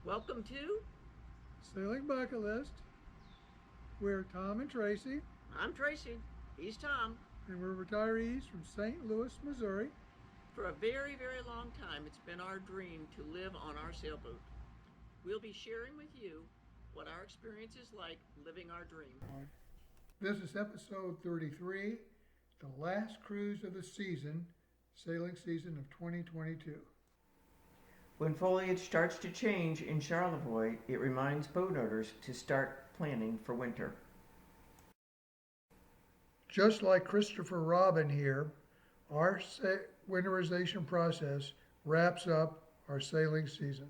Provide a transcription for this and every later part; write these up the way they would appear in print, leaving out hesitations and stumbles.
Welcome to Sailing Bucket List. We're Tom and Tracy, I'm Tracy. He's Tom. and we're retirees from St. Louis, Missouri. For a very, very long time, it's been our dream to live on our sailboat. We'll be sharing with you what our experience is like living our dream. This is episode 33, the last cruise of the season, sailing season of 2022. When foliage starts to change in Charlevoix, it reminds boat owners to start planning for winter. Just like Christopher Robin here, our winterization process wraps up our sailing season.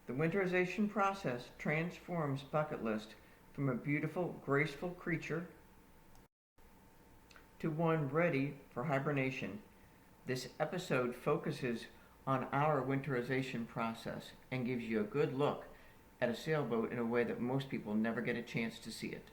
The winterization process transforms Bucket List from a beautiful, graceful creature to one ready for hibernation. This episode focuses on our winterization process and gives you a good look at a sailboat in a way that most people never get a chance to see it.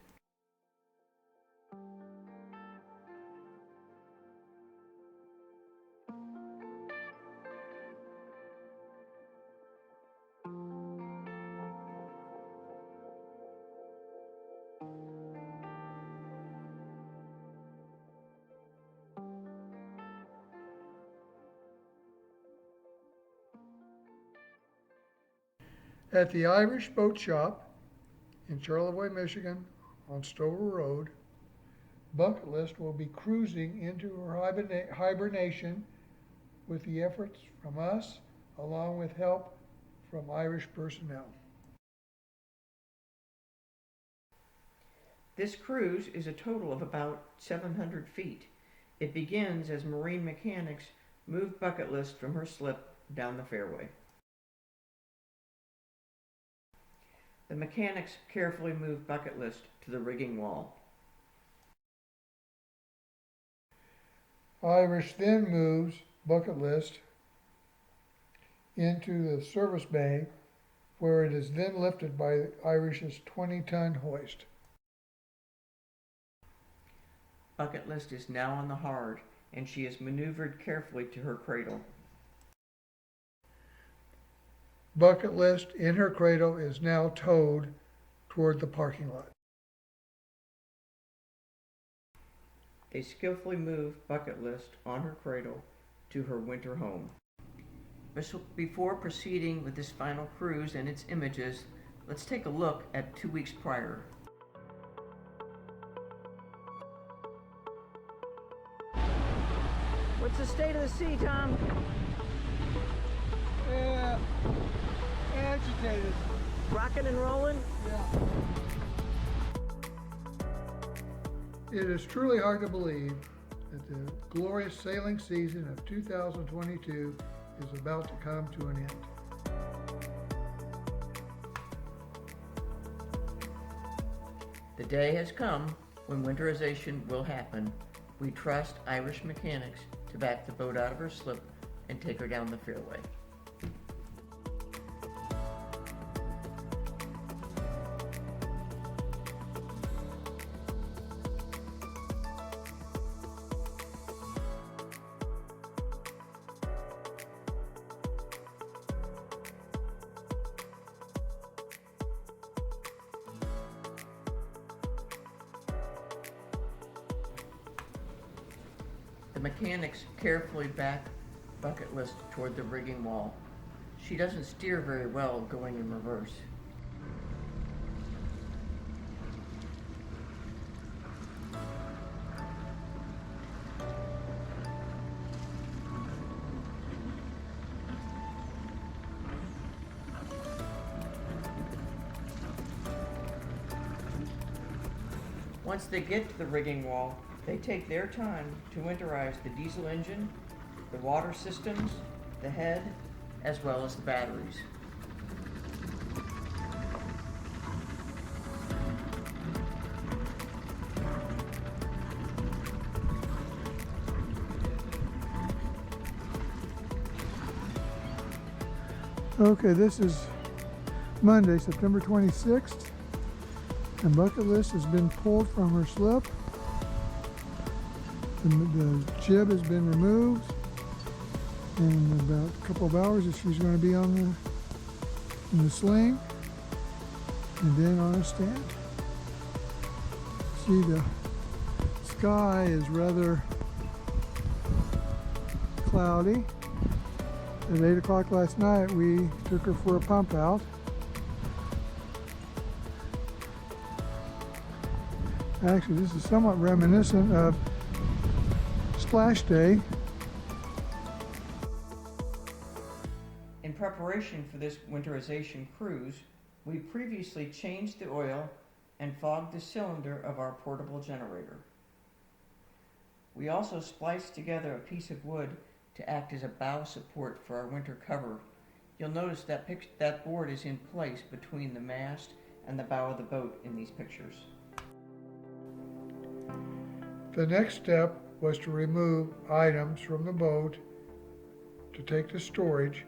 At the Irish Boat Shop in Charlevoix, Michigan, on Stover Road, Bucket List will be cruising into her hibernation with the efforts from us, along with help from Irish personnel. This cruise is a total of about 700 feet. It begins as marine mechanics move Bucket List from her slip down the fairway. The mechanics carefully move Bucket List to the rigging wall. Irish then moves Bucket List into the service bay, where it is then lifted by Irish's 20-ton hoist. Bucket List is now on the hard, and she is maneuvered carefully to her cradle. Bucket List in her cradle is now towed toward the parking lot. They skillfully move Bucket List on her cradle to her winter home. Before proceeding with this final cruise and its images, let's take a look at 2 weeks prior. What's the state of the sea, Tom? Agitated. Rocking and rolling? Yeah. It is truly hard to believe that the glorious sailing season of 2022 is about to come to an end. The day has come when winterization will happen. We trust Irish mechanics to back the boat out of her slip and take her down the fairway. The mechanics carefully back Bucket List toward the rigging wall. She doesn't steer very well going in reverse. Once they get to the rigging wall, they take their time to winterize the diesel engine, the water systems, the head, as well as the batteries. Okay, this is Monday, September 26th. The bucket list has been pulled from her slip. The jib has been removed. In about a couple of hours, she's going to be on in the sling and then on a stand. See, the sky is rather cloudy. At 8 o'clock last night, we took her for a pump out. Actually, this is somewhat reminiscent of Splash Day. In preparation for this winterization cruise, we previously changed the oil and fogged the cylinder of our portable generator. We also spliced together a piece of wood to act as a bow support for our winter cover. You'll notice that that board is in place between the mast and the bow of the boat in these pictures. The next step was to remove items from the boat to take to storage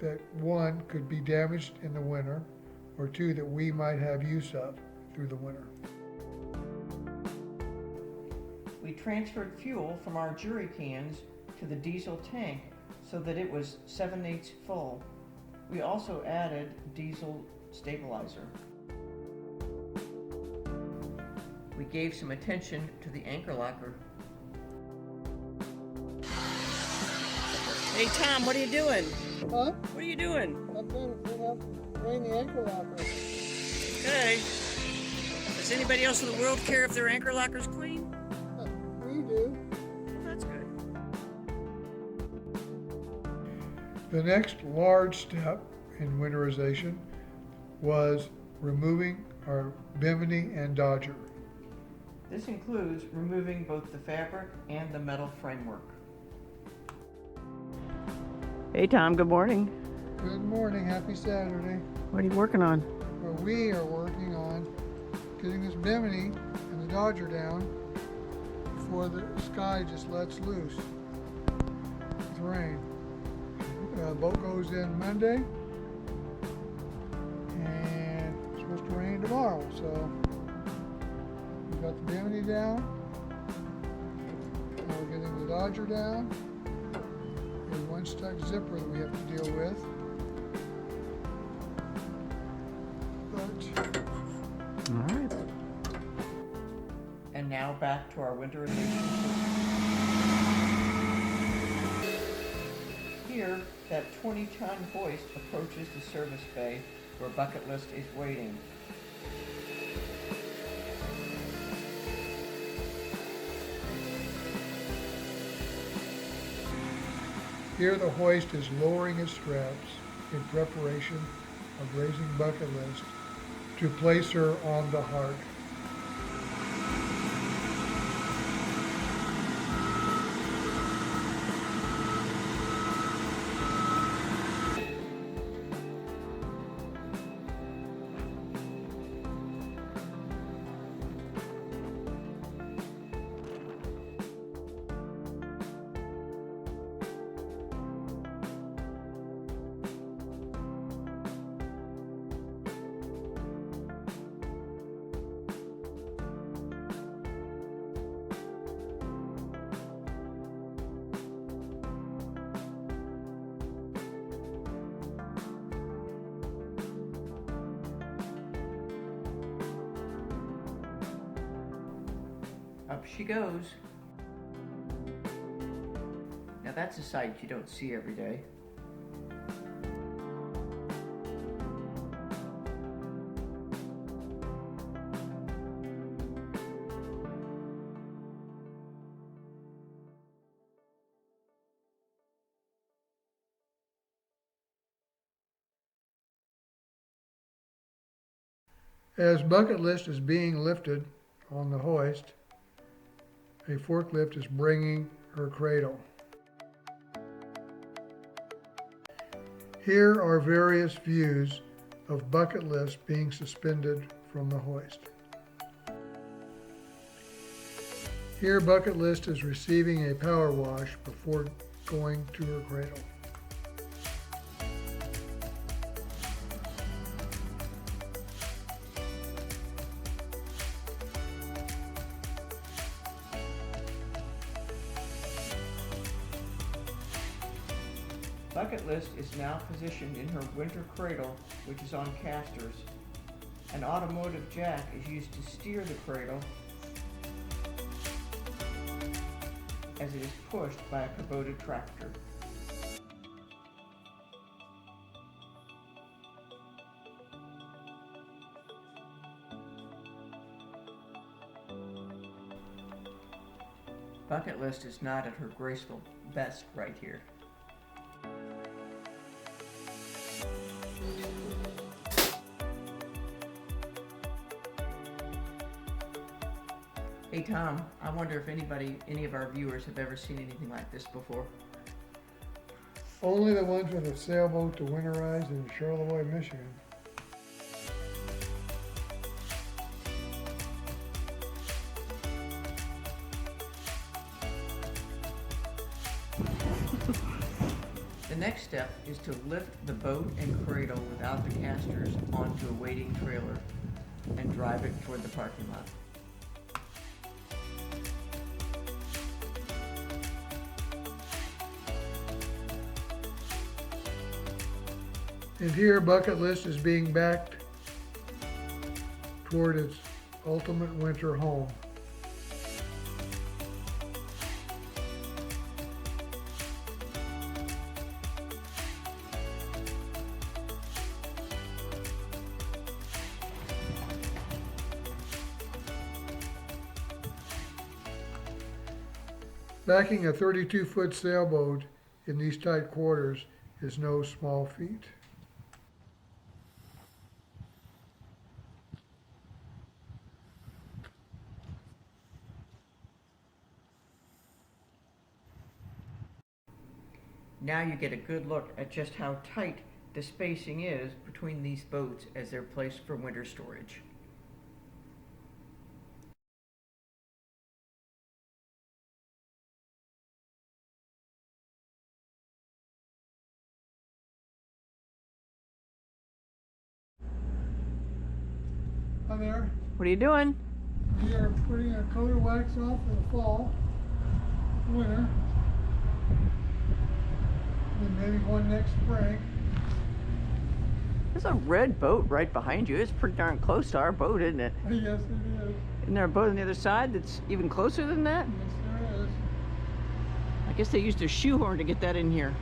that, one, could be damaged in the winter, or two, that we might have use of through the winter. We transferred fuel from our jerry cans to the diesel tank so that it was 7/8 full. We also added diesel stabilizer. We gave some attention to the anchor locker. Hey Tom, what are you doing? Huh? What are you doing? I'm going to drain the anchor locker. Okay. Does anybody else in the world care if their anchor locker's clean? We do. That's good. The next large step in winterization was removing our Bimini and Dodger. This includes removing both the fabric and the metal framework. Hey Tom, good morning. Good morning, happy Saturday. What are you working on? Well, we are working on getting this Bimini and the Dodger down before the sky just lets loose with rain. The boat goes in Monday and it's supposed to rain tomorrow, so we've got the Bimini down, now we're getting the Dodger down. There's one stuck zipper that we have to deal with. But all right. And now back to our winterization. Here, that 20-ton hoist approaches the service bay where Bucket List is waiting. here the hoist is lowering its straps in preparation of raising Bucket List to place her on the Heart. Up she goes. Now that's a sight you don't see every day. As Bucket List is being lifted on the hoist, a forklift is bringing her cradle. Here are various views of Bucket List being suspended from the hoist. Here Bucket List is receiving a power wash before going to her cradle. Bucket List is now positioned in her winter cradle, which is on casters. An automotive jack is used to steer the cradle as it is pushed by a Kubota tractor. Bucket List is not at her graceful best right here. Hey Tom, I wonder if any of our viewers have ever seen anything like this before. Only the ones with a sailboat to winterize in Charlevoix, Michigan. The next step is to lift the boat and cradle without the casters onto a waiting trailer and drive it toward the parking lot. And here, Bucket List is being backed toward its ultimate winter home. Backing a 32-foot sailboat in these tight quarters is no small feat. Now you get a good look at just how tight the spacing is between these boats as they're placed for winter storage. Hi there. What are you doing? We are putting a coat of wax on for the fall, winter, and maybe one next spring. There's a red boat right behind you. It's pretty darn close to our boat, isn't it? Yes, it is. Isn't there a boat on the other side that's even closer than that? Yes, there is. I guess they used a shoehorn to get that in here.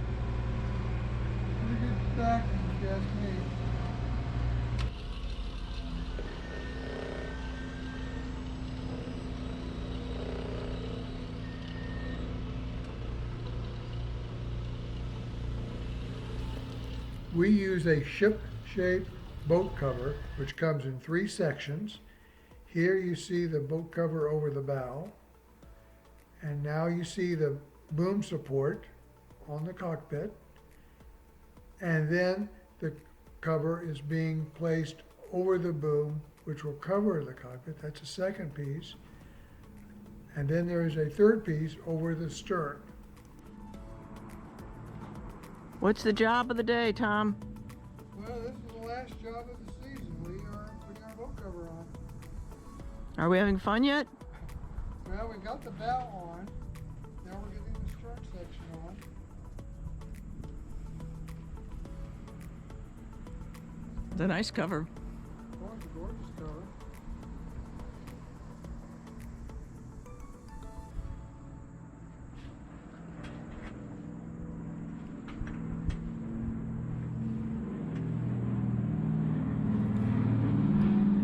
Pretty good stacking, if you ask me. We use a ship-shaped boat cover, which comes in 3 sections. Here you see the boat cover over the bow. And now you see the boom support on the cockpit. And then the cover is being placed over the boom, which will cover the cockpit. That's a second piece. And then there is a third piece over the stern. What's the job of the day, Tom? Well, this is the last job of the season. We are putting our boat cover on. Are we having fun yet? Well, we got the bow on. Now we're getting the stern section on. It's a nice cover. Oh, it's a gorgeous cover.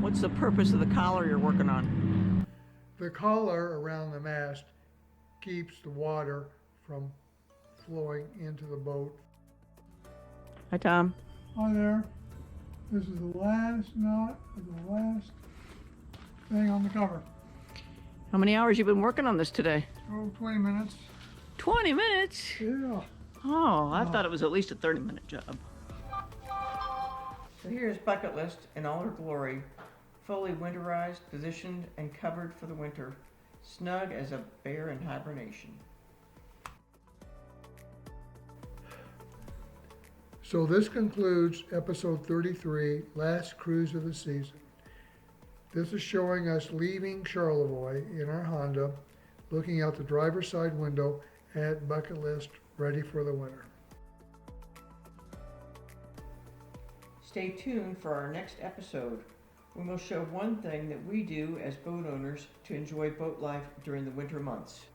What's the purpose of the collar you're working on? The collar around the mast keeps the water from flowing into the boat. Hi, Tom. Hi there. This is the last knot of the last thing on the cover. How many hours you been working on this today? Oh, 20 minutes. 20 minutes? Yeah. Oh, I thought it was at least a 30-minute job. So here's Bucket List in all her glory, fully winterized, positioned, and covered for the winter, snug as a bear in hibernation. So this concludes episode 33, last cruise of the season. This is showing us leaving Charlevoix in our Honda, looking out the driver's side window at Bucket List, ready for the winter. Stay tuned for our next episode, when we'll show one thing that we do as boat owners to enjoy boat life during the winter months.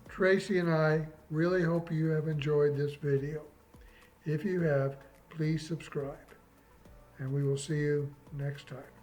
Tracy and I really hope you have enjoyed this video. If you have, please subscribe, and we will see you next time.